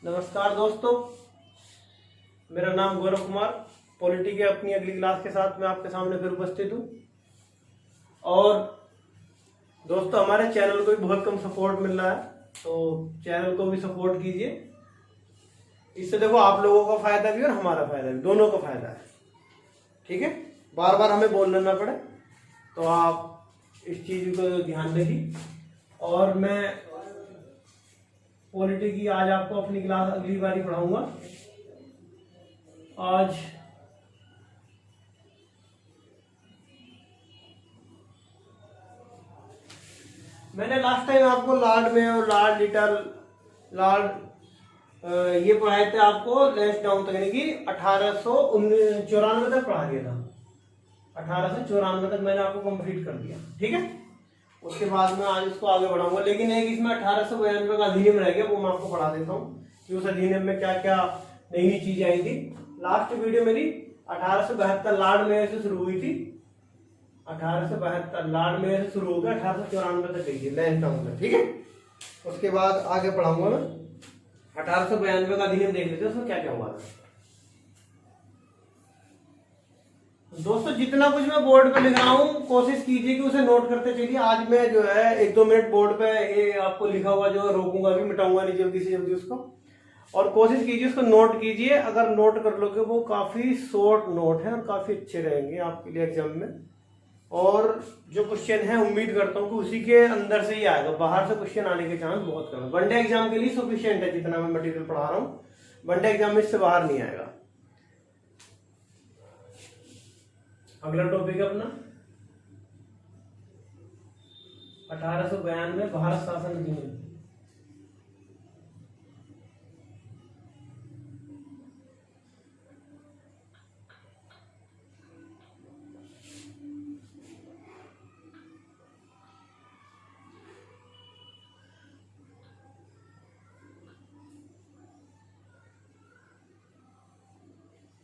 नमस्कार दोस्तों, मेरा नाम गौरव कुमार। पॉलिटी के अपनी अगली क्लास के साथ मैं आपके सामने फिर उपस्थित हूँ। और दोस्तों, हमारे चैनल को भी बहुत कम सपोर्ट मिल रहा है, तो चैनल को भी सपोर्ट कीजिए। इससे देखो आप लोगों का फायदा भी और हमारा फायदा भी, दोनों का फायदा है। ठीक है, बार बार हमें बोलना ना पड़े, तो आप इस चीज को ध्यान रखिए। और मैं पॉलिटी की आज आपको अपनी क्लास अगली बार ही पढ़ाऊंगा। आज मैंने लास्ट टाइम आपको लॉर्ड में और लॉर्ड लिटल लॉर्ड ये पढ़ाए थे आपको लेस डाउन तक, यानी कि 1894 तक पढ़ा दिया था। 1894 तक मैंने आपको कंप्लीट कर दिया। ठीक है, उसके बाद में आज उसको आगे बढ़ाऊंगा। लेकिन एक इसमें 1892 का अधिनियम रह गया, वो मैं आपको पढ़ा देता हूँ कि उस अधिनियम में क्या क्या नई नई चीजें आई थी। लास्ट वीडियो मेरी 1872 लॉर्ड मेयर से शुरू हुई थी। 1872 लॉर्ड मेयर से शुरू होकर 1894 तक गई थी लेस डाउन तक। ठीक है, उसके बाद आगे पढ़ाऊंगा मैं। 1892 का अधिनियम देख लेते हैं, उसमें क्या क्या हुआ था। दोस्तों, जितना कुछ मैं बोर्ड पे लिख रहा हूँ कोशिश कीजिए कि उसे नोट करते चलिए। आज मैं जो है 1-2 मिनट बोर्ड पे ये आपको लिखा हुआ जो रोकूंगा भी, मिटाऊंगा नहीं जल्दी से जल्दी उसको। और कोशिश कीजिए उसको नोट कीजिए। अगर नोट कर लोगे, वो काफी शॉर्ट नोट है और काफी अच्छे रहेंगे आपके लिए एग्जाम में। और जो क्वेश्चन है उम्मीद करता हूँ कि उसी के अंदर से ही आएगा, बाहर से क्वेश्चन आने के चांस बहुत कम है। वनडे एग्जाम के लिए सफिशियंट है जितना मैं मटेरियल पढ़ा रहा हूँ। वनडे एग्जाम में इससे बाहर नहीं आएगा। अगला टॉपिक है अपना 1892 भारत शासन अधिनियम।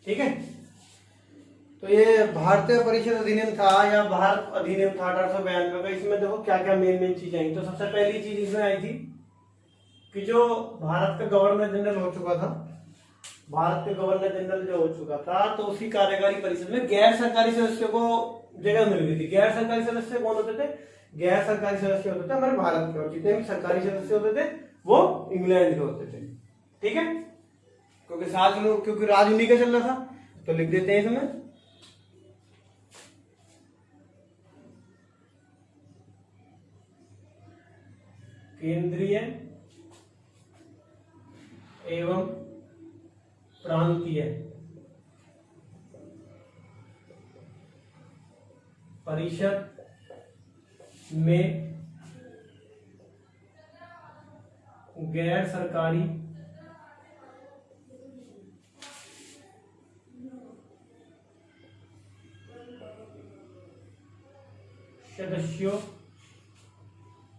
ठीक है, तो ये भारतीय परिषद अधिनियम था या भारत अधिनियम था 1892 का। इसमें देखो क्या क्या मेन चीजें आई। तो सबसे पहली चीज इसमें आई थी कि जो भारत का गवर्नर जनरल हो चुका था, भारत के गवर्नर जनरल जो हो चुका था, तो उसकी कार्यकारी परिषद में गैर सरकारी सदस्यों को जगह मिल गई थी। गैर सरकारी सदस्य कौन होते थे? गैर सरकारी सदस्य होते थे हमारे भारत के, और जितने भी सरकारी सदस्य होते थे वो इंग्लैंड के होते थे। ठीक है, क्योंकि राज उन्हीं का चल रहा था, तो लिख देते हैं इसमें केंद्रीय एवं प्रांतीय परिषद में गैर सरकारी सदस्यों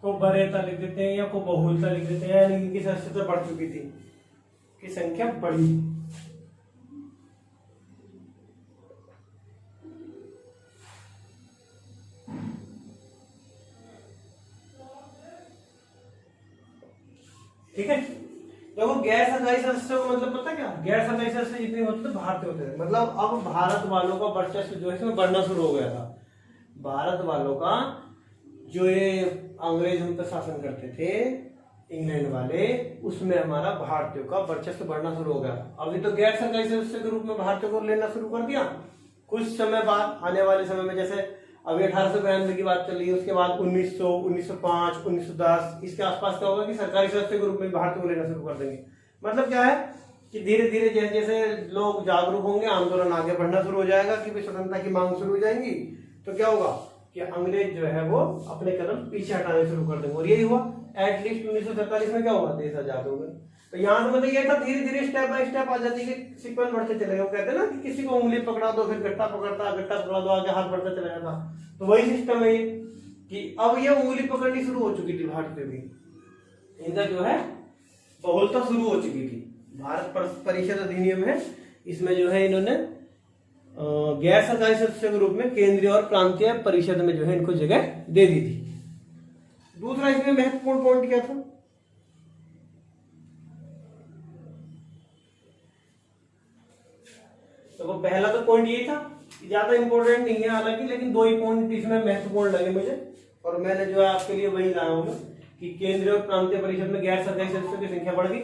को वरीयता लिख देते हैं या को बहुलता लिख देते हैं, यानी इनकी सदस्यता बढ़ चुकी थी, की संख्या बढ़ी। ठीक है, देखो गैर सरकारी सदस्यों का मतलब पता क्या? गैर सरकारी सदस्य जितने होते थे भारतीय होते थे। मतलब अब भारत वालों का वर्चस्व जो है इसमें बढ़ना शुरू हो गया था। भारत वालों का जो ये अंग्रेज हम पर शासन करते थे, इंग्लैंड वाले, उसमें हमारा भारतीयों का वर्चस्व बढ़ना शुरू हो गया। अभी तो गैर सरकारी सदस्य के रूप में भारतीयों को लेना शुरू कर दिया। कुछ समय बाद, आने वाले समय में, जैसे अभी 1892 की बात चल रही है, उसके बाद 1900, 1905, 1910 इसके आसपास क्या होगा कि सरकारी सदस्य के रूप में भारतीयों को लेना शुरू कर देंगे। मतलब क्या है कि धीरे धीरे जैसे जैसे लोग जागरूक होंगे, आंदोलन आगे बढ़ना शुरू हो जाएगा कि स्वतंत्रता की मांग शुरू हो जाएंगी, तो क्या होगा कि अंग्रेज जो है वो अपने कदम पीछे हटाने शुरू कर देंगे। और यही हुआ। एटलीस्ट 1947 में क्या हुआ? देश आजाद हो गए। तो यहाँ से मतलब ये था, धीरे धीरे स्टेप बाय स्टेप आजादी के सीक्वेंस बढ़ते चले गए। वो कहते हैं ना कि किसी को उंगली पकड़ा दो, फिर गट्टा पकड़ता, गट्टा पकड़ा दो, आगे हाथ बढ़ता चला जाता। तो वही सिस्टम है ये कि अब ये उंगली पकड़नी शुरू हो चुकी थी भारतीय भी, इनका जो है बहुलता शुरू हो चुकी थी। भारत परिषद अधिनियम है, इसमें जो है इन्होंने गैर सरकारी सदस्य के रूप में केंद्रीय और प्रांतीय परिषद में जो है इनको जगह दे दी थी। दूसरा इसमें महत्वपूर्ण पॉइंट क्या था? तो पहला तो पॉइंट ये था, ज्यादा इंपॉर्टेंट नहीं है हालांकि, लेकिन 2 ही पॉइंट इसमें महत्वपूर्ण लगे मुझे, और मैंने जो है आपके लिए वही लाया हूँ कि केंद्रीय और प्रांतीय परिषद में गैर सरकारी सदस्यों की संख्या बढ़ गई।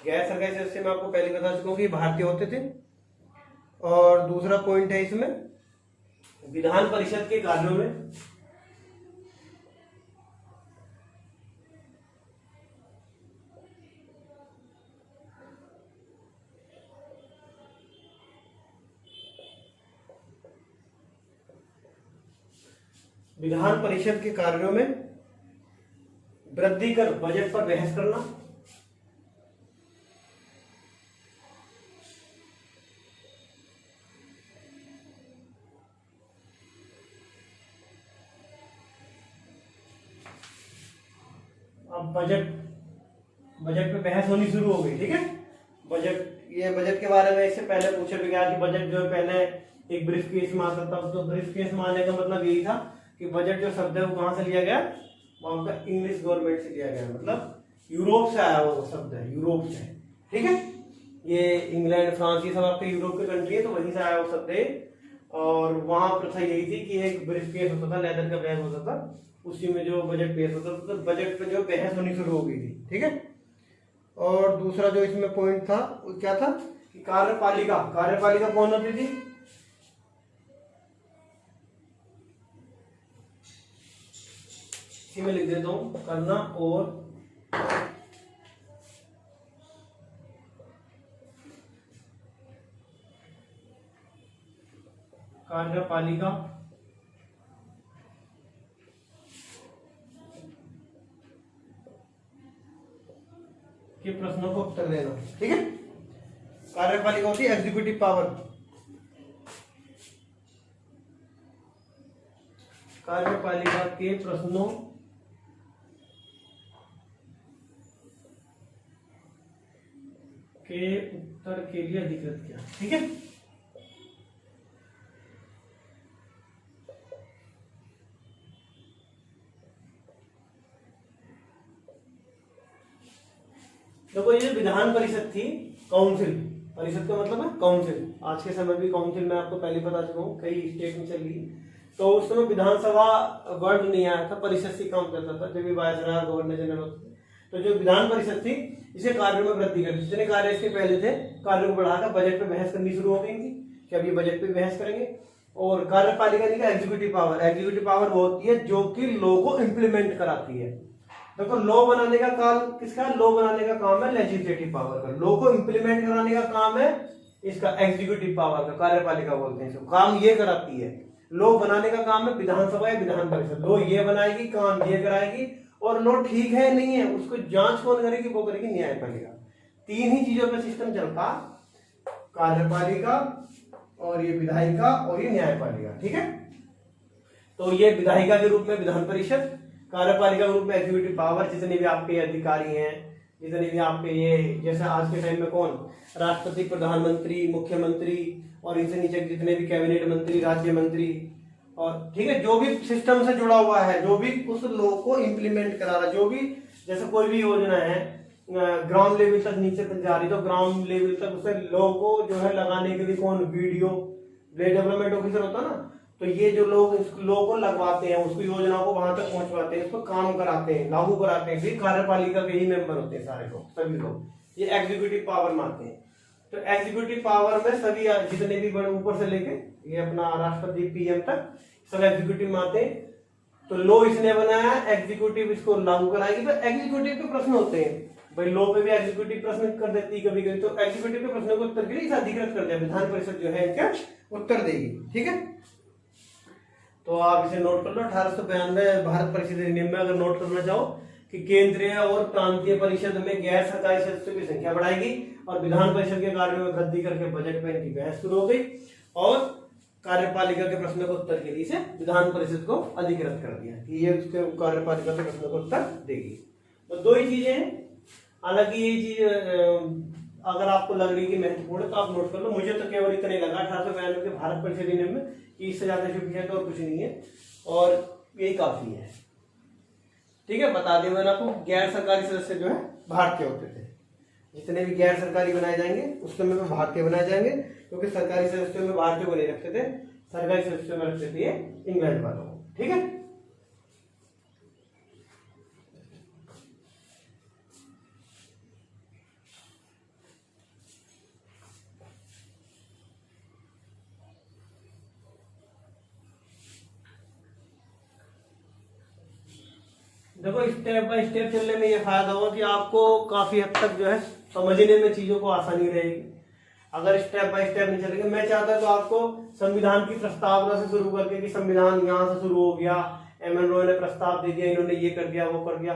गैर सरकारी सदस्य मैं आपको पहले बता चुका हूँ कि भारतीय होते थे। और दूसरा पॉइंट है इसमें विधान परिषद के कार्यों में वृद्धि कर बजट पर बहस करना। अब बजट पे बहस होनी शुरू हो गई, ठीक है। बजट के बारे में इससे पहले पूछा भी गया कि बजट जो पहले एक ब्रीफ केस में आता था, तो ब्रीफ केस में आने का मतलब यही था कि बजट जो शब्द है वो कहां से लिया गया, वहां का इंग्लिश गवर्नमेंट से लिया गया, मतलब यूरोप से आया वो शब्द है, यूरोप से, ठीक है। ये इंग्लैंड, फ्रांस, ये सब आपके यूरोप के कंट्री है, तो वहीं से आया वो शब्द है। और वहां प्रथा यही थी कि एक ब्रीफ केस होता था, लेदर का बैग होता था, उसी में जो बजट पेश होता था, तो बजट पे जो बहस होनी शुरू हो गई थी, ठीक है। और दूसरा जो इसमें पॉइंट था वो क्या था कि कार्यपालिका कौन होती थी, इसी में लिख देता हूं, करना और कार्यपालिका के प्रश्नों को उत्तर देना, ठीक है। कार्यपालिका होती है एग्जीक्यूटिव पावर, कार्यपालिका के प्रश्नों के उत्तर के लिए अधिकृत किया, ठीक है। देखो ये विधान परिषद थी, काउंसिल, परिषद का मतलब है काउंसिल, आज के समय भी काउंसिल मैं आपको पहले बता चुका हूँ, कई स्टेट में चल रही, तो उस समय विधानसभा वर्ड नहीं आया था, परिषद से काम करता था, जब भी वायसराय गवर्नर जनरल होते थे। तो जो विधान परिषद थी इसे कार्यों में वृद्धि कर, जितने कार्य इसके पहले थे कार्यों को बढ़ाकर बजट पे बहस करनी शुरू हो गई थी कि अब ये बजट पे बहस करेंगे। और कार्यपालिका का एग्जीक्यूटिव पावर वो होती है जो कि लॉ को इम्प्लीमेंट कराती है। देखो लॉ बनाने का काम किसका, लॉ बनाने का काम है लेजिस्लेटिव पावर का, लॉ को इम्प्लीमेंट कराने का काम है इसका एग्जीक्यूटिव पावर का, कार्यपालिका बोलते हैं इसको, काम ये कराती है। लॉ बनाने का काम है विधानसभा या विधान परिषद, लॉ ये बनाएगी, काम ये कराएगी, और लॉ ठीक है नहीं है उसको जांच कौन करेगी, वो करेगी न्यायपालिका। 3 ही चीजों पे सिस्टम चलता, कार्यपालिका और ये विधायिका और ये न्यायपालिका, ठीक है। तो ये विधायिका के रूप में विधान परिषद, कार्यपालिका के रूप में एग्जीक्यूटिव पावर, जितने भी आपके अधिकारी हैं, जितने भी आपके ये जैसे आज के टाइम में कौन, राष्ट्रपति, प्रधानमंत्री, मुख्यमंत्री, और इनसे नीचे जितने भी कैबिनेट मंत्री, राज्य मंत्री, और ठीक है जो भी सिस्टम से जुड़ा हुआ है, जो भी उस लॉ को इम्प्लीमेंट करा रहा, जो भी जैसे कोई भी योजना है ग्राउंड लेवल तक नीचे तक जा रही, तो ग्राउंड लेवल तक उसे लॉ को जो है लगाने के लिए कौन, वीडियो डेवलपमेंट ऑफिसर होता है ना, तो ये जो लोग इस लॉ को लगवाते हैं, उसको योजना को वहां तक पहुंचवाते हैं, उसको काम कराते हैं, लागू कराते हैं, फिर कार्यपालिका के ही मेंबर होते हैं सारे लोग, सभी लोग, ये एग्जीक्यूटिव पावर में आते हैं। तो एग्जीक्यूटिव पावर में सभी जितने भी बड़े ऊपर से लेके ये अपना राष्ट्रपति, पीएम तक सब एग्जीक्यूटिव में आते हैं। तो लॉ इसने बनाया, एग्जीक्यूटिव इसको लागू कराएगी। तो एग्जीक्यूटिव के प्रश्न होते हैं भाई, लॉ पे भी एग्जीक्यूटिव प्रश्न कर देती है कभी कभी, तो एग्जीक्यूटिव के प्रश्नों को उत्तर के लिए अधिकृत कर दिया, विधान परिषद जो है इनका उत्तर देगी, ठीक है। तो आप इसे नोट कर लो, 1892 भारत परिषद अधिनियम में अगर नोट करना चाहो कि केंद्रीय और प्रांतीय परिषद में गैर सरकारी सदस्यों की संख्या बढ़ाएगी और विधान परिषद के कार्यों में वृद्धि करके बजट में इनकी बहस शुरू हो गई, और कार्यपालिका के प्रश्न को उत्तर के लिए से विधान परिषद को अधिकृत कर दिया कि ये उसके कार्यपालिका के प्रश्न को उत्तर देगी। तो 2 ही चीजें हैं, हालांकि ये चीज अगर आपको लग रही है महत्वपूर्ण है तो आप नोट कर लो, मुझे तो केवल इतना ही लगा 1892 के भारत परिषद अधिनियम में कि इससे ज्यादा सफिशिएंट और कुछ नहीं है, और यही काफी है, ठीक है। बता दिया मैंने आपको, गैर सरकारी सदस्य जो है भारतीय होते थे, जितने भी गैर सरकारी बनाए जाएंगे उस समय में भारतीय बनाए जाएंगे, क्योंकि सरकारी सदस्यों में भारतीयों को नहीं रखते थे, सरकारी सदस्यों में रखते थे इंग्लैंड वालों को। ठीक है, देखो स्टेप बाय स्टेप चलने में ये फायदा होगा कि आपको काफी हद तक जो है समझने में चीजों को आसानी रहेगी। अगर स्टेप बाय स्टेप नहीं चलेंगे, मैं चाहता तो आपको संविधान की प्रस्तावना से शुरू करके कि संविधान यहाँ से शुरू हो गया, एम एन रॉय ने प्रस्ताव दे दिया, इन्होंने ये कर दिया वो कर दिया,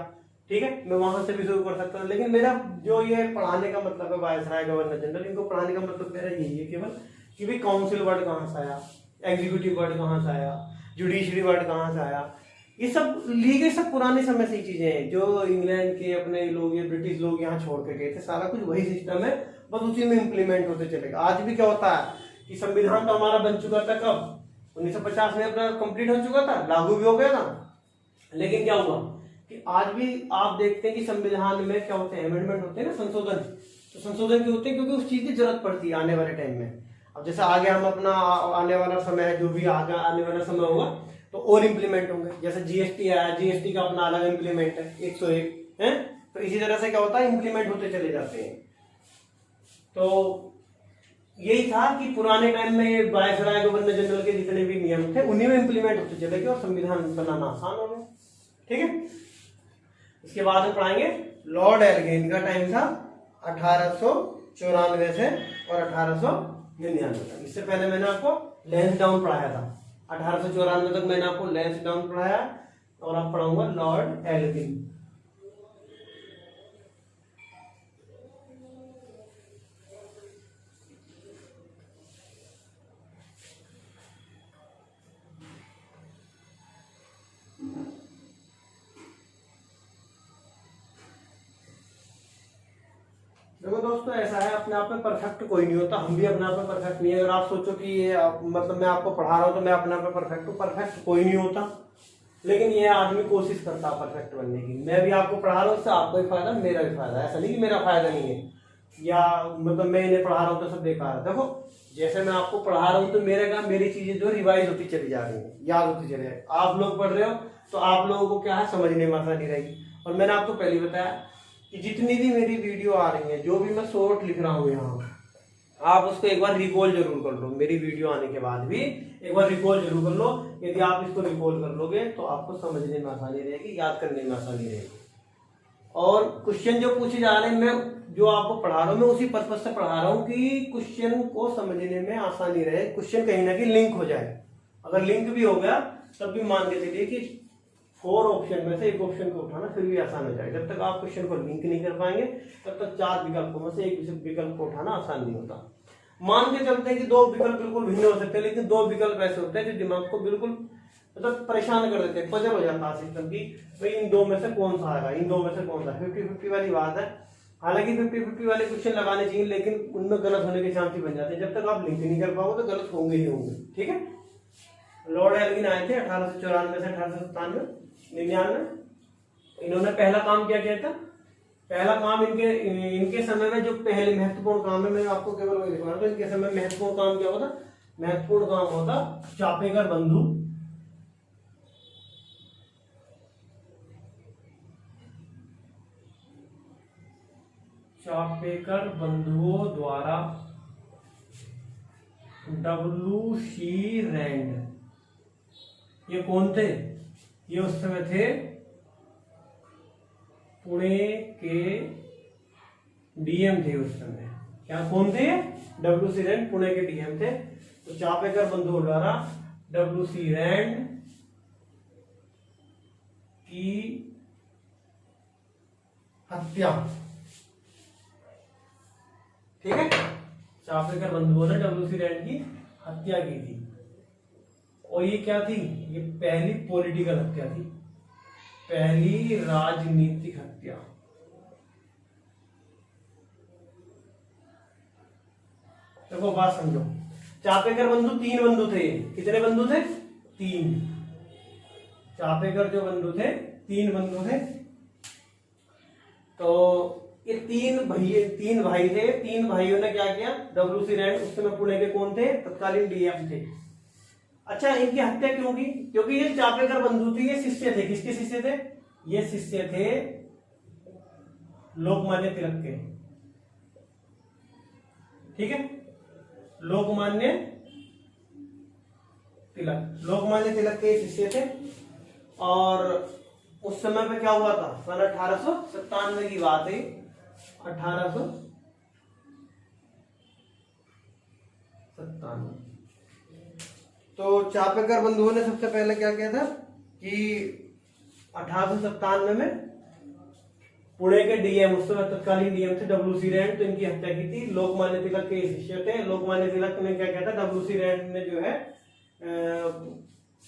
ठीक है, मैं वहां से भी शुरू कर सकता हूँ। लेकिन मेरा जो ये पढ़ाने का मतलब है वायसराय गवर्नर जनरल, इनको पढ़ाने का मतलब मेरा यही है केवल कि भाई काउंसिल वर्ड कहाँ से आया, एग्जीक्यूटिव वर्ड कहाँ से आया, जुडिशरी वर्ड कहाँ से आया, ये सब ली गई, सब पुराने समय से चीजें हैं जो इंग्लैंड के अपने लोग या ब्रिटिश लोग यहाँ छोड़ के गए थे। सारा कुछ वही सिस्टम है, बस उसी में इम्प्लीमेंट होते चलेगा। आज भी क्या होता है कि संविधान तो हमारा बन चुका था कब, 1950 में अपना कंप्लीट हो चुका था, लागू भी हो गया था। लेकिन क्या हुआ कि आज भी आप देखते हैं कि संविधान में क्या होते हैं, अमेंडमेंट होते हैं ना, संशोधन। तो संशोधन क्यों होते हैं? क्योंकि उस चीज की जरूरत पड़ती है आने वाले टाइम में। अब जैसे आगे हम अपना आने वाला समय है, जो भी आगे आने वाला समय होगा तो और इम्प्लीमेंट होंगे। जैसे जीएसटी आया, जीएसटी का अपना अलग इम्प्लीमेंट है 101 है, तो इसी तरह से क्या होता है, इम्प्लीमेंट होते चले जाते हैं। तो यही था कि पुराने टाइम में वायसराय गवर्नर जनरल के जितने भी नियम थे उन्हीं में इम्प्लीमेंट होते चले गए और संविधान बनाना आसान हो गया। ठीक है, इसके बाद हम पढ़ाएंगे लॉर्ड एल्गिन का टाइम था 1894 से और 1899 तक। इससे पहले मैंने आपको लैंसडाउन पढ़ाया था, 1894 तक मैंने आपको लैंसडाउन पढ़ाया और अब पढ़ाऊंगा लॉर्ड एल्गिन। देखो दोस्तों, ऐसा है, अपने आप में परफेक्ट कोई नहीं होता, हम भी अपने आप में परफेक्ट नहीं है। अगर आप सोचो कि ये मतलब मैं आपको पढ़ा रहा हूँ तो मैं अपने आप में परफेक्ट हूँ, परफेक्ट कोई नहीं होता। लेकिन ये आदमी कोशिश करता है परफेक्ट बनने की। मैं भी आपको पढ़ा रहा हूँ, इससे आपको भी फायदा, मेरा भी फायदा। ऐसा नहीं कि मेरा फायदा नहीं है या मतलब मैं इन्हें पढ़ा रहा हूँ तो सब बेकार है। देखो, जैसे मैं आपको पढ़ा रहा हूँ तो मेरे काम, मेरी चीजें जो रिवाइज होती चली जा रही है, याद होती चली जा रही है। आप लोग पढ़ रहे हो तो आप लोगों को क्या है, समझने में आसानी रहेगी। और मैंने आपको पहले बताया कि जितनी भी मेरी वीडियो आ रही है, जो भी मैं शॉर्ट लिख रहा हूँ यहाँ, आप उसको एक बार रिकॉल जरूर कर लो। मेरी वीडियो आने के बाद भी एक बार रिकॉल जरूर कर लो। यदि आप इसको रिकॉल कर लोगे तो आपको समझने में आसानी रहेगी, याद करने में आसानी रहेगी। और क्वेश्चन जो पूछे जा रहे हैं, मैं जो आपको पढ़ा रहा हूँ, मैं उसी पर्पज से पढ़ा रहा हूँ कि क्वेश्चन को समझने में आसानी रहे, क्वेश्चन कहीं ना कहीं लिंक हो जाए। अगर लिंक भी हो गया तब भी मान के चलिए कि 4 ऑप्शन में से एक ऑप्शन को उठाना फिर भी आसान हो जाएगा। जब तक आप क्वेश्चन को लिंक नहीं कर पाएंगे तब तक 4 विकल्पों में से एक विकल्प को उठाना आसान नहीं होता। मान के चलते हैं कि 2 विकल्प बिल्कुल भिन्न हो सकते हैं, लेकिन 2 विकल्प ऐसे होते हैं जो दिमाग को बिल्कुल मतलब परेशान कर देते हैं, पजल हो जाता है सिस्टम की, भाई इन 2 में से कौन सा आएगा, इन 2 में से कौन सा। 50-50 वाली बात है। हालांकि 50-50 वाले क्वेश्चन लगाने चाहिए, लेकिन उनमें गलत होने के चांस ही बन जाते हैं। जब तक आप लिंक नहीं कर पाओगे तो गलत होंगे ही होंगे। ठीक है, लॉर्ड एल्गिन आए थे 1894 से 1897-99। इन्होंने पहला काम क्या किया था? पहला काम इनके समय में जो पहले महत्वपूर्ण काम है, मैं आपको केवल वही दिखा रहा हूं। इनके समय महत्वपूर्ण काम क्या होता? महत्वपूर्ण काम होता चापेकर बंधु चापेकर बंधुओं द्वारा डब्ल्यू.सी. रैंड। ये कौन थे? ये उस समय थे पुणे के डीएम थे उस समय। क्या कौन थे? डब्ल्यू.सी. रैंड पुणे के डीएम थे। तो चापेकर बंधुओं द्वारा डब्ल्यू.सी. रैंड की हत्या। ठीक है, चापेकर बंधुओं ने डब्ल्यू.सी. रैंड की हत्या की थी। और ये क्या थी? ये पहली पॉलिटिकल हत्या थी, पहली राजनीतिक हत्या। देखो बात समझो, चापेकर बंधु 3 बंधु थे। कितने बंधु थे? 3। चापेकर जो बंधु थे 3 बंधु थे। तो ये तीन भाई थे। तीन भाइयों ने क्या किया, WC रैंड उस समय पुणे के कौन थे, तत्कालीन DM थे। अच्छा, इनकी हत्या क्यों की? क्योंकि ये चापेकर बंधु थे, ये शिष्य थे। किसके शिष्य थे? ये शिष्य थे लोकमान्य तिलक के। ठीक है, लोकमान्य तिलक के शिष्य थे। और उस समय पे क्या हुआ था, सन 1897 की बात है। 1897। तो चापेकर बंधुओं ने सबसे पहले क्या किया था कि 1897 में पुणे के DM, उस समय तत्कालीन DM थे WC रैंड, तो इनकी हत्या की थी। लोकमान्य तिलक के शिष्य थे। लोकमान्य तिलक ने क्या किया था, WC रैंड ने जो है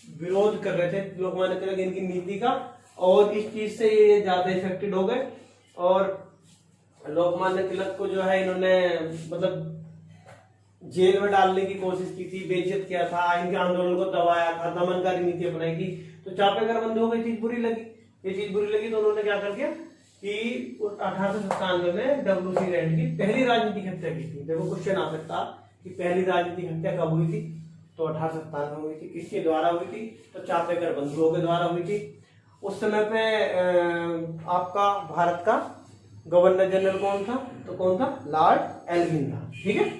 विरोध कर रहे थे लोकमान्य तिलक इनकी नीति का, और इस चीज से ये ज्यादा इफेक्टेड हो गए। और लोकमान्य तिलक को जो है इन्होंने मतलब जेल में डालने की कोशिश की थी, बेइज्जत किया था, इनके आंदोलन को दबाया था, दमनकारी नीति अपनाई थी। तो चापेकर बंधुओं को ये चीज बुरी लगी, तो उन्होंने क्या कर दिया कि 1897 में WC रैंड की पहली राजनीतिक हत्या की थी। देखो क्वेश्चन आ सकता कि पहली राजनीतिक हत्या कब हुई थी, तो 1897 में हुई थी। किसके द्वारा हुई थी, तो चापेकर बंधुओं के द्वारा हुई थी। उस समय पे आपका भारत का गवर्नर जनरल कौन था, तो कौन था, लॉर्ड एल्गिन था। ठीक है,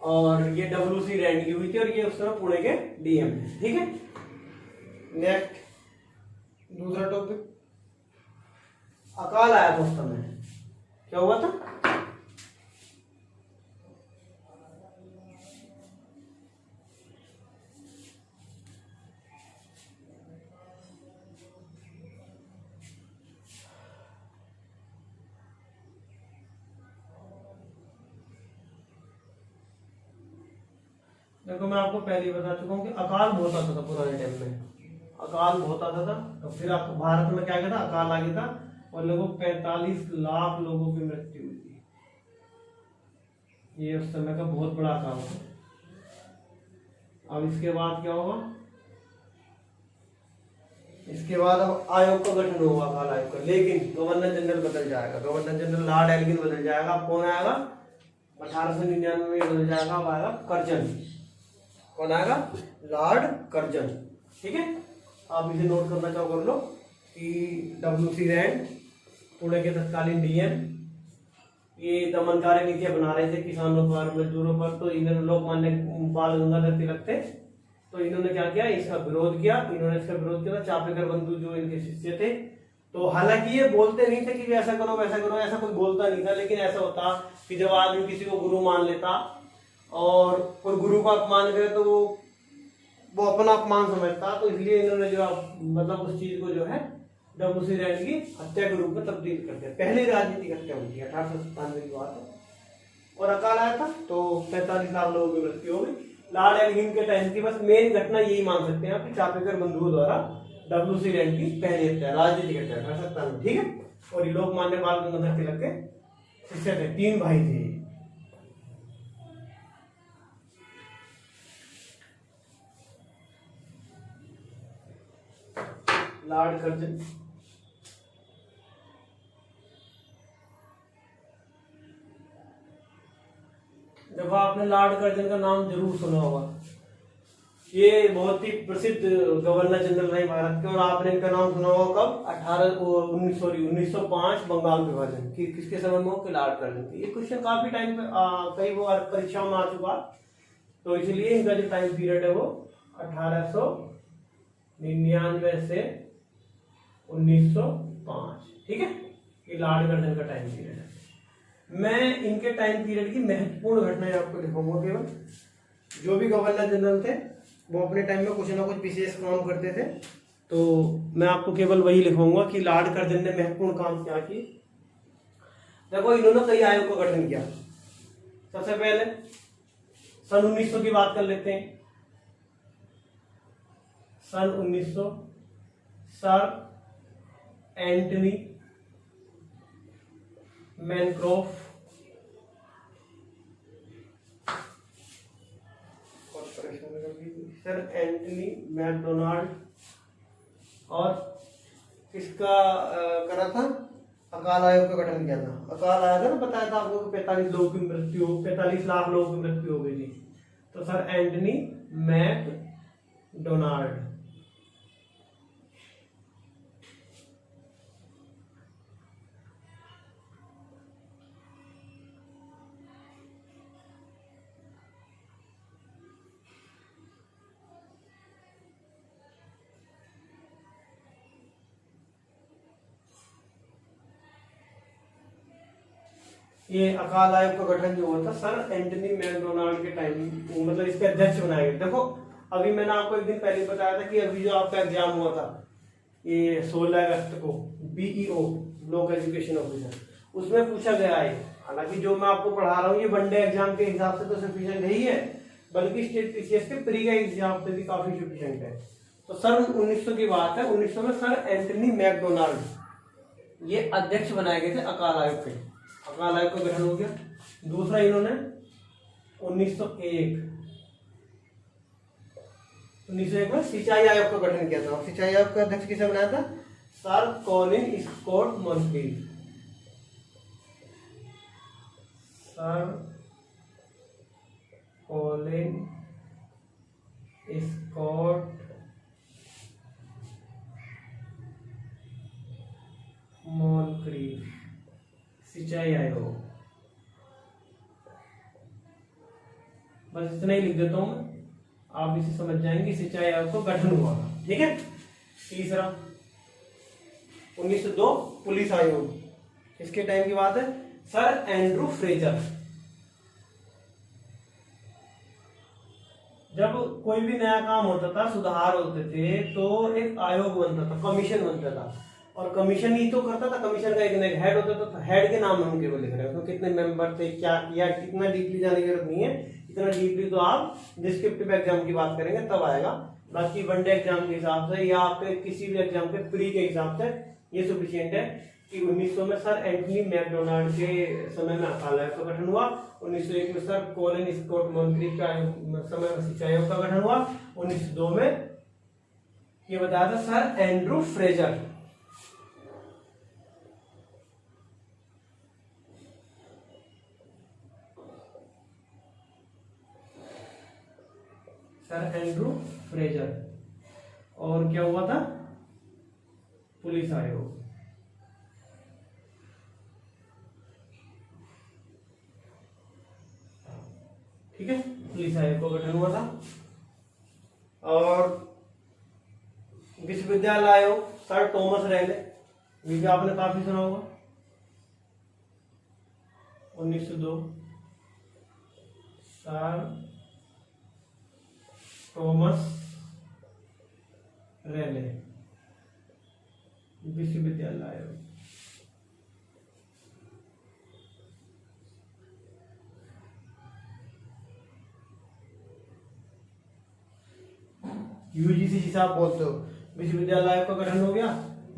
और ये WC रैंड की हुई थी, और ये उस समय पुणे के DM थे। ठीक है, नेक्स्ट दूसरा टॉपिक, अकाल आया था उस समय। क्या हुआ था, देखो मैं आपको पहले ही बता चुका हूँ कि अकाल बहुत आता था पुराने टाइम में, अकाल बहुत आता था। तो फिर आपको भारत में क्या था, अकाल आ गया था, और लगभग 45 लाख लोगों की मृत्यु हुई थी। ये उस समय का बहुत बड़ा अकाल था। अब इसके बाद क्या होगा, इसके बाद अब आयोग का गठन होगा, अकाल आयोग का, लेकिन गवर्नर जनरल बदल जाएगा। गवर्नर जनरल लॉर्ड एल्गिन बदल जाएगा। अब कौन आएगा, 1899 में बदल जाएगा। अब आएगा कर्जन। कौन आएगा, लॉर्ड कर्जन। ठीक है, आप इसे नोट करना चाहो कर लो कि WC रैंड पुणे के तत्कालीन DM ये दमनकारी नीतियां बना रहे थे किसानों पर, मजदूरों पर। तो इन्होंने लोकमान्य बाल गंगाधर तिलक थे, तो इन्होंने क्या किया, इसका विरोध किया। इन्होंने इसका विरोध किया। चापेकर बंधु जो इनके शिष्य थे, तो हालांकि ये बोलते नहीं थे कि ऐसा करो वैसा करो, ऐसा कोई बोलता नहीं था, लेकिन ऐसा होता कि जब आदमी किसी को गुरु मान लेता और कोई गुरु का अपमान करे तो वो अपना अपमान समझता, तो इसलिए इन्होंने जो मतलब उस चीज को जो है WC रैंड की हत्या के रूप में तब्दील कर दिया। पहली राजनीतिक हत्या हुई थी 1897 की बात है। और अकाल आया था तो 45 लाख लोगों की मृत्यु हो गई लॉर्ड एल्गिन के टाइम की। बस मेन घटना यही मान सकते हैं आप कि चापेकर बंधुओं द्वारा WC रैंड की पहली हत्या, राजनीतिक हत्या 1897 में। ठीक है, और ये लोकमान्य बाल गंगाधर तिलक के शिष्य थे, 3 भाई थे। लॉर्ड कर्जन, देखो आपने लॉर्ड कर्जन का नाम जरूर सुना होगा। ये बहुत ही प्रसिद्ध गवर्नर जनरल रहे भारत के, और आपने इनका नाम सुना होगा कब, 1905 बंगाल विभाजन की किसके समय में हो, कि लॉर्ड कर्जन की। ये क्वेश्चन काफी टाइम पे कई बार परीक्षा में आ चुका, तो इसलिए इनका जो टाइम पीरियड है वो 1899 से 1905। ठीक है, ये लॉर्ड कर्जन का टाइम पीरियड है। मैं इनके टाइम पीरियड की महत्वपूर्ण घटनाएं आपको दिखाऊंगा। केवल जो भी गवर्नर जनरल थे वो अपने टाइम में कुछ ना कुछ विशेष काम करते थे, तो मैं आपको केवल वही लिखवाऊंगा कि लॉर्ड कर्जन ने महत्वपूर्ण काम क्या किए। देखो इन्होंने कई आयोग का गठन किया। सबसे पहले सन 1900 की बात कर लेते हैं। सन 1900 sir Anthony Moncrieff sir Anthony McDonald और किसका करा था, अकाल आयोग का गठन किया था। अकाल आया था ना, बताया था आपको कि 45 लोगों की मृत्यु, 45 लाख लोगों की मृत्यु हो गई थी। तो सर एंटनी मैकडोनाल्ड। ये अकाल आयोग का गठन जो हुआ था सर एंटनी मैकडोनाल्ड के टाइम, मतलब इसके अध्यक्ष बनाए गए। देखो अभी मैंने आपको एक दिन पहले बताया था कि अभी जो आपका एग्जाम हुआ था ये 16 अगस्त को, बीईओ ब्लॉक एजुकेशन ऑफिसर, उसमें पूछा गया है। हालांकि जो मैं आपको पढ़ा रहा हूँ ये वनडे एग्जाम के हिसाब से तो सफिशिएंट ही है, बल्कि स्टेट पीसीएस के प्री का एग्जाम से भी काफी सफिशिएंट है। तो सर 1900 की बात है, 1900 में सर एंटनी मैकडोनाल्ड ये अध्यक्ष बनाए गए थे अकाल आयोग के। अकाल आयोग का गठन हो गया। दूसरा इन्होंने 1901 में सिंचाई आयोग का गठन किया था। सिंचाई आयोग का अध्यक्ष किसे बनाया था? Sir Colin Scott Moncrieff. Sir Colin Scott Moncrieff, सिंचाई आयोग। बस इतना ही लिख देता हूं मैं, आप इसे समझ जाएंगे। सिंचाई आयोग को गठन हुआ, ठीक है। तीसरा 1902 पुलिस आयोग, इसके टाइम की बात है। Sir Andrew Fraser. जब कोई भी नया काम होता था, सुधार होते थे, तो एक आयोग बनता था, कमीशन बनता था, और कमीशन ही तो करता था। कमीशन का एक हेड होता था, तो हेड के नाम हम केवल लिख रहे हैं, तो कितने मेंबर थे, क्या किया, कितना डीपली जाने की जरूरत नहीं है। इतना डीपली तो आप डिस्क्रिप्टिव एग्जाम की बात करेंगे तब आएगा। बाकी वनडे एग्जाम के हिसाब से या आपके किसी भी एग्जाम के प्री के हिसाब से ये सफिशिएंट है कि 1900 में सर एंटनी मैकडोनाल्ड के समय में अकाल आयोग का गठन हुआ। 1901 में सर कॉलिन स्कॉट मॉन्क्रीफ का समय में सिंचाई आयोग का गठन हुआ। 1902 में ये बताया था sir Andrew Fraser. Sir Andrew Fraser. और क्या हुआ था? पुलिस आयोग। ठीक है, पुलिस आयोग का गठन हुआ था। और विश्वविद्यालय आयोग सर थॉमस रेले, ये भी आपने काफी सुना होगा। 1902 सर थॉमस रेले, विश्वविद्यालय आयोग। यूजीसी जिसे आप बोलते हो, विश्वविद्यालय आयोग का गठन हो गया।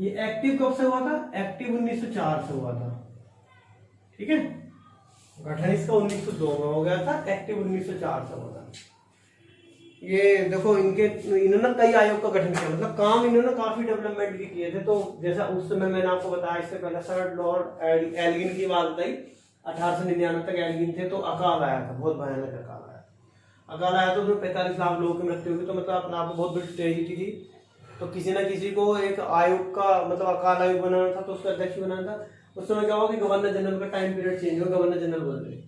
ये एक्टिव कब से हुआ था? एक्टिव 1904 से हुआ था, ठीक है। गठन इसका 1902 में हो गया था, एक्टिव 1904 से हुआ था। ये देखो इन्होंने कई आयोग का गठन किया, मतलब काम इन्होंने काफी डेवलपमेंट भी किए थे। तो जैसा उस समय मैंने आपको बताया, इससे पहले सर लॉर्ड एल्गिन की बात बताई, 1899 तक एल्गिन थे, तो अकाल आया था, बहुत भयानक अकाल आया। अकाल आया तो उसमें 45 लाख लोगों की मृत्यु हुई, तो मतलब अपने आप में बहुत बड़ी ट्रेजेडी थी। तो किसी ना किसी को एक आयोग का, मतलब अकाल आयोग बनाना था, तो उसका अध्यक्ष बनाना था। उस समय क्या हुआ कि गवर्नर जनरल का टाइम पीरियड चेंज हुआ, गवर्नर जनरल बदले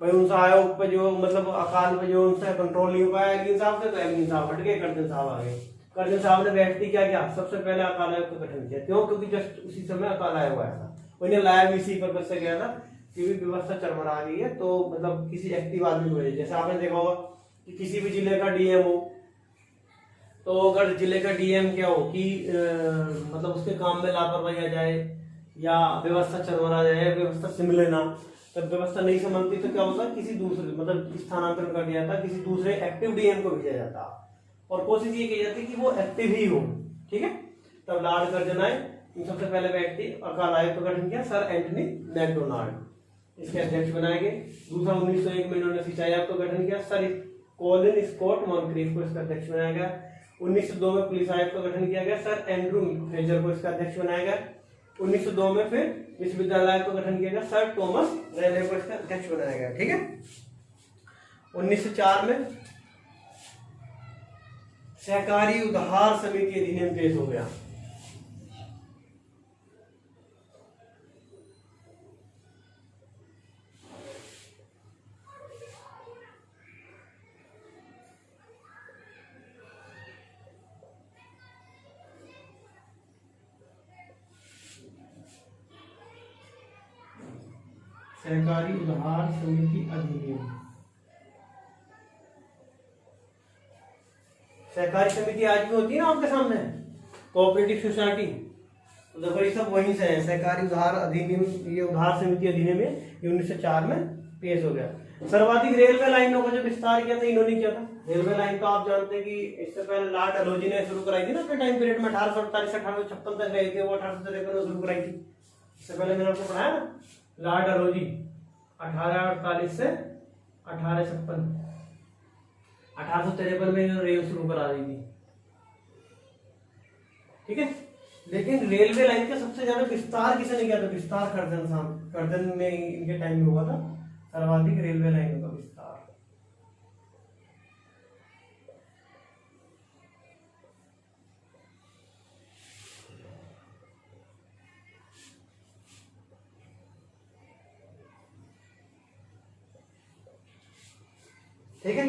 भाई, उनसे आयोग पे जो मतलब अकाल पे जो उनसे कंट्रोल नहीं हो पाया एल्गिन साहब से, तो एल्गिन साहब हट गए, कर्जन साहब आ गए। कर्जन साहब ने बैठती क्या किया, सबसे पहले अकाल आयोग का गठन किया। क्यों? क्योंकि जस्ट उसी समय अकाल आयोग आया था, उन्हें लाया भी इसी पर्पज से गया था कि व्यवस्था चरमरा गई है, तो मतलब किसी एक्टिव आदमी को, जैसे आपने देखा होगा कि किसी भी जिले का डीएम हो, तो अगर जिले का डीएम क्या हो कि मतलब उसके काम में लापरवाही आ जाए या व्यवस्था चरमरा जाए, व्यवस्था सिमले ना, जब व्यवस्था नहीं संभलती तो क्या होता, किसी दूसरे मतलब स्थानांतरण कर दिया था, किसी दूसरे एक्टिव डीएम को भेजा जाता, और कोशिश ये की जाती कि वो एक्टिव ही हो, ठीक है। तब लॉर्ड कर्जन आए, सबसे पहले व्यक्ति अकाल आयोग का गठन किया, सर एंटनी मैकडोनाल्ड, इसके अध्यक्ष बनाए गए। दूसरा 1901 में इन्होंने सिंचाई आयोग का गठन किया, सर कॉलिन स्कॉट मॉन्क्रीफ को इसका अध्यक्ष बनाया गया। 1902 में पुलिस आयोग का गठन किया गया, सर एंड्रू फ्रेजर को इसका अध्यक्ष बनाया गया। 1902 में फिर विश्वविद्यालय को गठन किया गया, सर थॉमस रेले को इसका अध्यक्ष बनाया गया। ठीक है। 1904 में सहकारी उधार समिति अधिनियम पेश हो गया। सहकारी उधार समिति अधिनियम। सहकारी समिति आज भी होती है ना आपके सामने, कोऑपरेटिव सोसाइटी, तो देखो ये सब वहीं से है। सहकारी उधार अधिनियम, ये उधार समिति अधिनियम है, ये 1904 में पेश हो गया। सर्वाधिक रेलवे लाइनों का जो विस्तार किया था इन्होंने किया था। रेलवे लाइन तो आप जानते हैं कि इससे पहले लॉर्ड डलहौजी ने शुरू कराई थी ना अपने टाइम पीरियड में, 1848 से 1856 तक रहे थे वो, 1853 में शुरू कराई थी। इससे पहले मैंने आपको पढ़ाया ना, लॉर्ड डलहौजी 1848 से 1856, 1853 में इन्होंने रेल शुरू करा दी थी। ठीक है। लेकिन रेलवे लाइन का सबसे ज्यादा विस्तार किसने किया था? विस्तार कर्दन में इनके टाइम में हुआ था सर्वाधिक रेलवे लाइनों का विस्तार। ठीक है।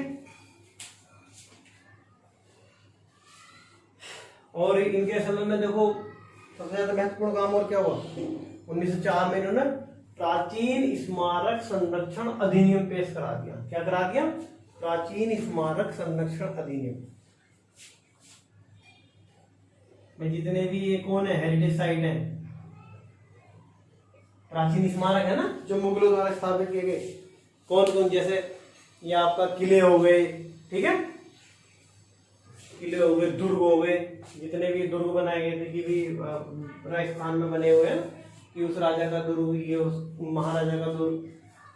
और इनके समय में देखो सबसे ज्यादा महत्वपूर्ण काम और क्या हुआ? 1904 में इन्होंने प्राचीन स्मारक संरक्षण अधिनियम पेश करा दिया। क्या करा दिया? प्राचीन स्मारक संरक्षण अधिनियम में जितने भी ये कौन है, हेरिटेज साइट है, प्राचीन स्मारक है ना, जो मुगलों द्वारा स्थापित किए गए, कौन कौन, जैसे ये आपका किले हो गए, ठीक है, किले हो गए, दुर्ग हो गए, जितने भी दुर्ग बनाए गए थे कि भी राजस्थान में बने हुए हैं कि उस राजा का दुर्ग, ये उस महाराजा का दुर्ग,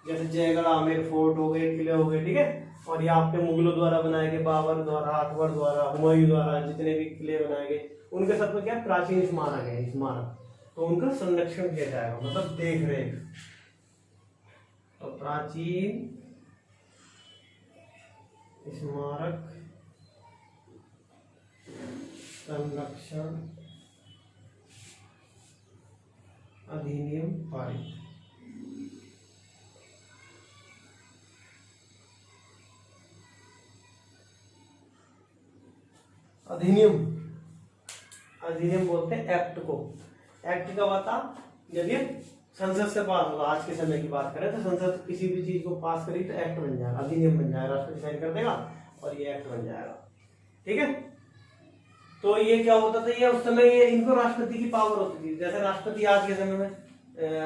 जैसे जयगढ़ आमेर फोर्ट हो गए, किले हो गए। ठीक है। और ये आपके मुगलों द्वारा बनाए गए, बाबर द्वारा, अकबर द्वारा, हुमायूं द्वारा जितने भी किले बनाए गए, उनके सब में क्या प्राचीन स्मारक है, स्मारक, तो उनका संरक्षण किया जाएगा, मतलब देख रेख। तो प्राचीन स्मारक संरक्षण अधिनियम पारित। अधिनियम बोलते हैं एक्ट को। एक्ट का बता जब ये संसद से पास होगा, आज के समय की बात करें तो संसद किसी भी चीज को पास करी तो एक्ट बन जाएगा, अधिनियम बन जाएगा, राष्ट्रपति साइन कर देगा और ये एक्ट बन जाएगा। ठीक है। तो ये क्या होता था, ये उस समय ये इनको राष्ट्रपति की पावर होती थी। जैसे राष्ट्रपति आज के समय में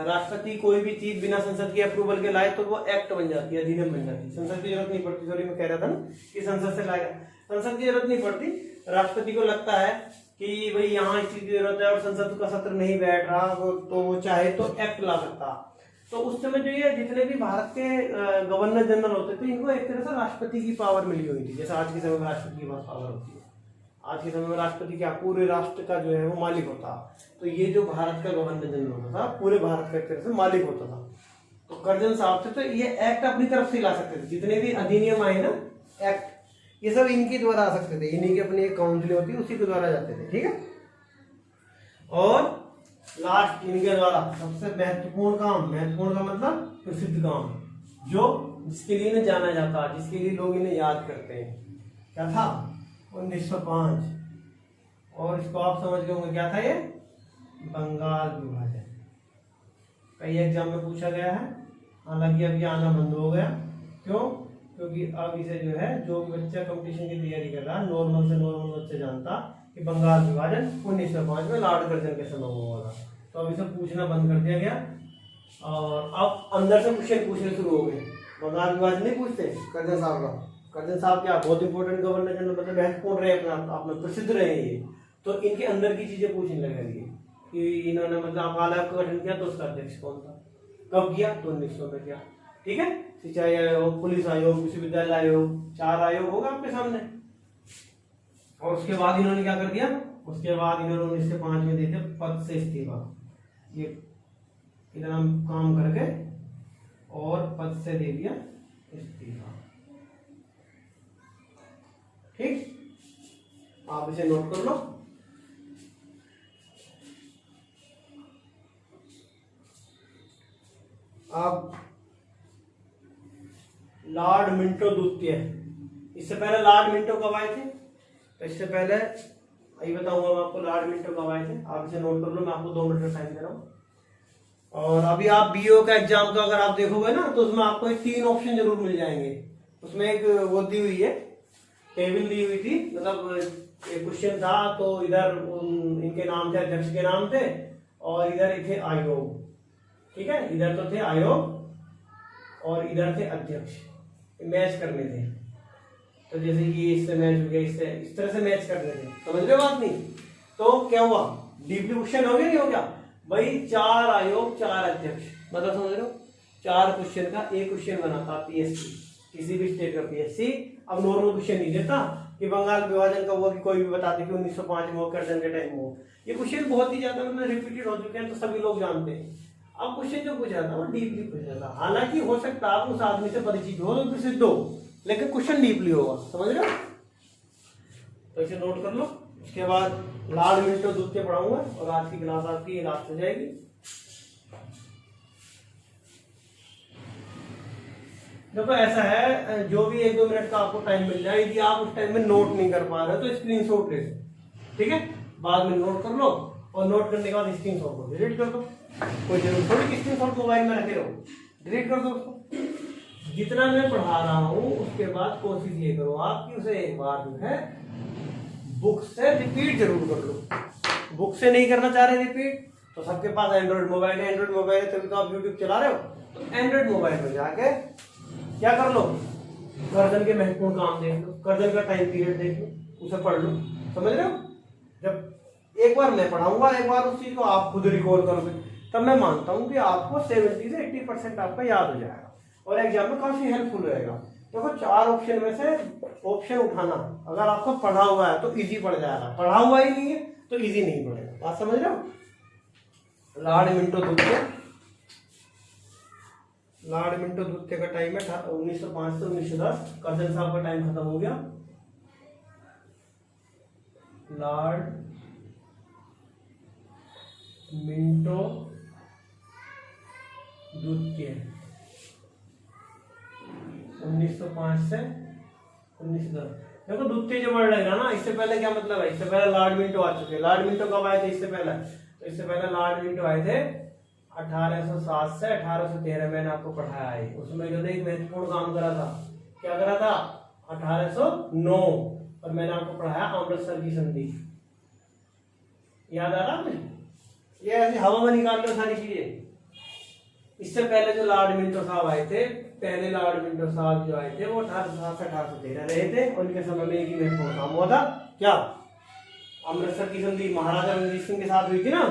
राष्ट्रपति कोई भी चीज बिना संसद के अप्रूवल के लाए तो वो एक्ट बन जाती है, अधिनियम बन जाती है, संसद की जरूरत नहीं पड़ती। सॉरी मैं कह रहा था ना कि संसद से लाएगा, संसद की जरूरत नहीं पड़ती। राष्ट्रपति को लगता है कि भाई यहाँ इस चीज की जरूरत है और संसद का सत्र नहीं बैठ रहा, तो वो चाहे तो एक्ट ला सकता। तो उस समय जो ये जितने भी भारत के गवर्नर जनरल होते थे, इनको एक तरह से राष्ट्रपति की पावर मिली हुई थी, जैसे आज के समय में राष्ट्रपति की पावर होती है। आज के समय में राष्ट्रपति क्या पूरे राष्ट्र का जो है वो मालिक होता, तो ये जो भारत का गवर्नर जनरल होता था पूरे भारत का एक तरह से मालिक होता था। तो कर्जन साहब थे, तो ये एक्ट अपनी तरफ से ला सकते थे, जितने भी अधिनियम आए ना एक्ट, ये सब इनके द्वारा आ सकते थे, इन्हीं की अपनी एक काउंसिल होती है उसी के द्वारा जाते थे। ठीक है। और लास्ट इनके द्वारा सबसे महत्वपूर्ण काम, महत्वपूर्ण का मतलब प्रसिद्ध काम, जो जिसके लिए इन्हें जाना जाता, जिसके लिए लोग इन्हें याद करते हैं, क्या था? 1905। और इसको आप समझ गए होंगे क्या था ये? बंगाल विभाजन। कई एग्जाम में पूछा गया है, हालांकि अब ये आना बंद हो गया। क्यों? क्योंकि अब इसे जो है, जो बच्चा कंपटीशन की तैयारी कर रहा है, नॉर्मल से नॉर्मल बच्चा जानता कि बंगाल विभाजन 1905 में लॉर्ड कर्जन के समय हुआ था, तो अब इसे पूछना बंद कर दिया गया और अब अंदर से क्वेश्चन पूछने शुरू हो गए। बंगाल विभाजन नहीं पूछते कर्जन साहब का, कर्जन साहब क्या बहुत इंपॉर्टेंट गवर्नर जनरल, मतलब महत्वपूर्ण रहे, अपना आप में प्रसिद्ध रहे ये, तो इनके अंदर की चीजें पूछने लगेंगी कि इन्होंने मतलब आयोग का गठन किया तो उसका अध्यक्ष कौन था, कब किया, तो 1900 में किया। ठीक है। सिंचाई आयोग, पुलिस आयोग, विश्वविद्यालय आयोग, 4 आयोग होगा आपके सामने। और उसके बाद इन्होंने क्या कर दिया? उसके बाद इन्होंने 1905 में देते पद से इस्तीफा। ये इधर हम काम करके और पद से दे दिया इस्तीफा। ठीक, आप इसे नोट कर लो। अब लॉर्ड मिंटो द्वितीय, इससे पहले लॉर्ड मिंटो कब आए थे? तो इससे पहले यही बताऊंगा मैं आपको लॉर्ड मिंटो कब आए थे। आप इसे नोट कर लो, मैं आपको 2 मिनट का टाइम दे रहा हूँ। और अभी आप बीओ का एग्जाम का अगर आप देखोगे ना तो उसमें आपको 3 ऑप्शन जरूर मिल जाएंगे। उसमें एक वो दी हुई है, टेबल दी हुई थी, मतलब एक क्वेश्चन था तो इधर इनके नाम थे, अध्यक्ष के नाम थे, और इधर थे आयोग। ठीक है, इधर तो थे आयोग और इधर थे अध्यक्ष, मैच करने थे। तो जैसे कि इससे मैच हो गया, इससे इस तरह से मैच करने थे, समझ रहे हो बात? नहीं तो क्या हुआ, डीपली क्वेश्चन हो गया, नहीं हो गया भाई? 4 आयोग 4 अध्यक्ष, मतलब समझ रहे हो, 4 क्वेश्चन का एक क्वेश्चन बनाता पीएससी, किसी भी स्टेट का पीएससी। अब नॉर्मल क्वेश्चन नहीं देता कि बंगाल विभाजन का हुआ कि कोई भी बताते कि 1905 में हो, कर्जन के टाइम हो। ये क्वेश्चन बहुत ही ज्यादा मतलब रिपीटेड हो चुके हैं, तो सभी लोग जानते हैं। अब क्वेश्चन जो पूछा था वो डीपली पूछा था, हालांकि हो सकता है आप उस आदमी से परिचित हो तो सिद्ध हो, लेकिन क्वेश्चन डीपली होगा, समझ रहे हो? तो इसे नोट कर लो। उसके बाद लॉर्ड मिंटो द्वितीय पढ़ाऊंगा और आज की क्लास आपकी लास्ट हो जाएगी। देखो ऐसा है, जो भी 1-2 मिनट का आपको टाइम मिल जाए, यदि आप उस टाइम में नोट नहीं कर पा रहे हो तो स्क्रीनशॉट ले लो, ठीक है? बाद में नोट कर लो और नोट करने के बाद स्क्रीनशॉट को डिलीट कर दो। कोई जरूरत थोड़ी कि स्क्रीनशॉट मोबाइल में रखे रहो, डिलीट कर दो उसको। जितना मैं पढ़ा रहा हूँ उसके बाद कोशिश ये करो आप कि उसे एक बार जो है बुक से रिपीट जरूर कर लो। बुक से नहीं करना चाह रहे रिपीट तो सबके पास एंड्रॉइड मोबाइल है, एंड्रॉइड मोबाइल है तभी तो आप यूट्यूब चला रहे हो। तो एंड्रॉइड मोबाइल में जाके क्या कर लो, कर्जन के महत्वपूर्ण काम देख लो, कर्जन का टाइम पीरियड देख लो, उसे पढ़ लो, समझ रहे हो? जब एक बार मैं पढ़ाऊंगा, एक बार उस चीज को आप खुद रिकॉल करोगे, तब मैं मानता हूं कि आपको 70 से 80% आपका याद हो जाएगा और एग्जाम में काफी हेल्पफुल रहेगा। देखो 4 ऑप्शन में से ऑप्शन उठाना अगर आपको पढ़ा हुआ है तो इजी पड़ जाएगा, पढ़ा हुआ ही नहीं है तो इजी नहीं पड़ेगा। बात समझ रहे हो? लॉर्ड मिंटो द्वितीय, लॉर्ड मिंटो द्वितीय का टाइम है 1905 से 1910। कर्जन साहब का टाइम खत्म हो गया। लॉर्ड मिंटो द्वितीय 1905 से 1910। देखो द्वितीय जो वर्ड रहेगा ना, इससे पहले क्या मतलब है? इससे पहले लॉर्ड मिंटो आ चुके हैं। लॉर्ड मिंटो कब आए थे इससे पहले? तो इससे पहले लॉर्ड मिंटो आए थे 1807 से 1813। मैंने आपको पढ़ाया है, उसमें जो एक महत्वपूर्ण काम करा था। क्या करा था? 1809। और मैंने आपको पढ़ाया अमृतसर की संधि, याद आ रहा है? ये ऐसे हवा में निकाल लो सारी चीजें। इससे पहले जो लॉर्ड मिंटो साहब आए थे, पहले लॉर्ड मिंटो साहब जो आए थे वो 1807 से 1813 रहे थे। उनके समय में एक ही महत्वपूर्ण काम हुआ था, क्या? अमृतसर की संधि महाराजा रणजीत सिंह के साथ हुई थी ना,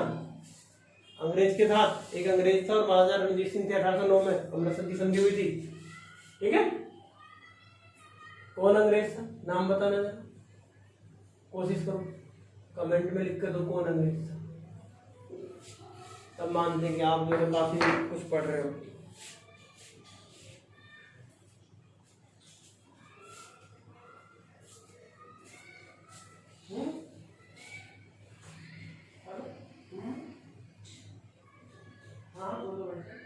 अंग्रेज के साथ। एक अंग्रेज था और महाराजा रणजीत सिंह थे। 1809 में अमृतसर की संधि हुई थी, ठीक है? कौन अंग्रेज था, नाम बताना जरा, कोशिश करो कमेंट में लिख कर दो कौन अंग्रेज था, तब मानते हैं कि आप जो है काफी कुछ पढ़ रहे हो। हाँ बोलो बेटा।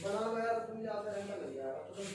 बना यार, तुम ज्यादा रहना लग यार, तुम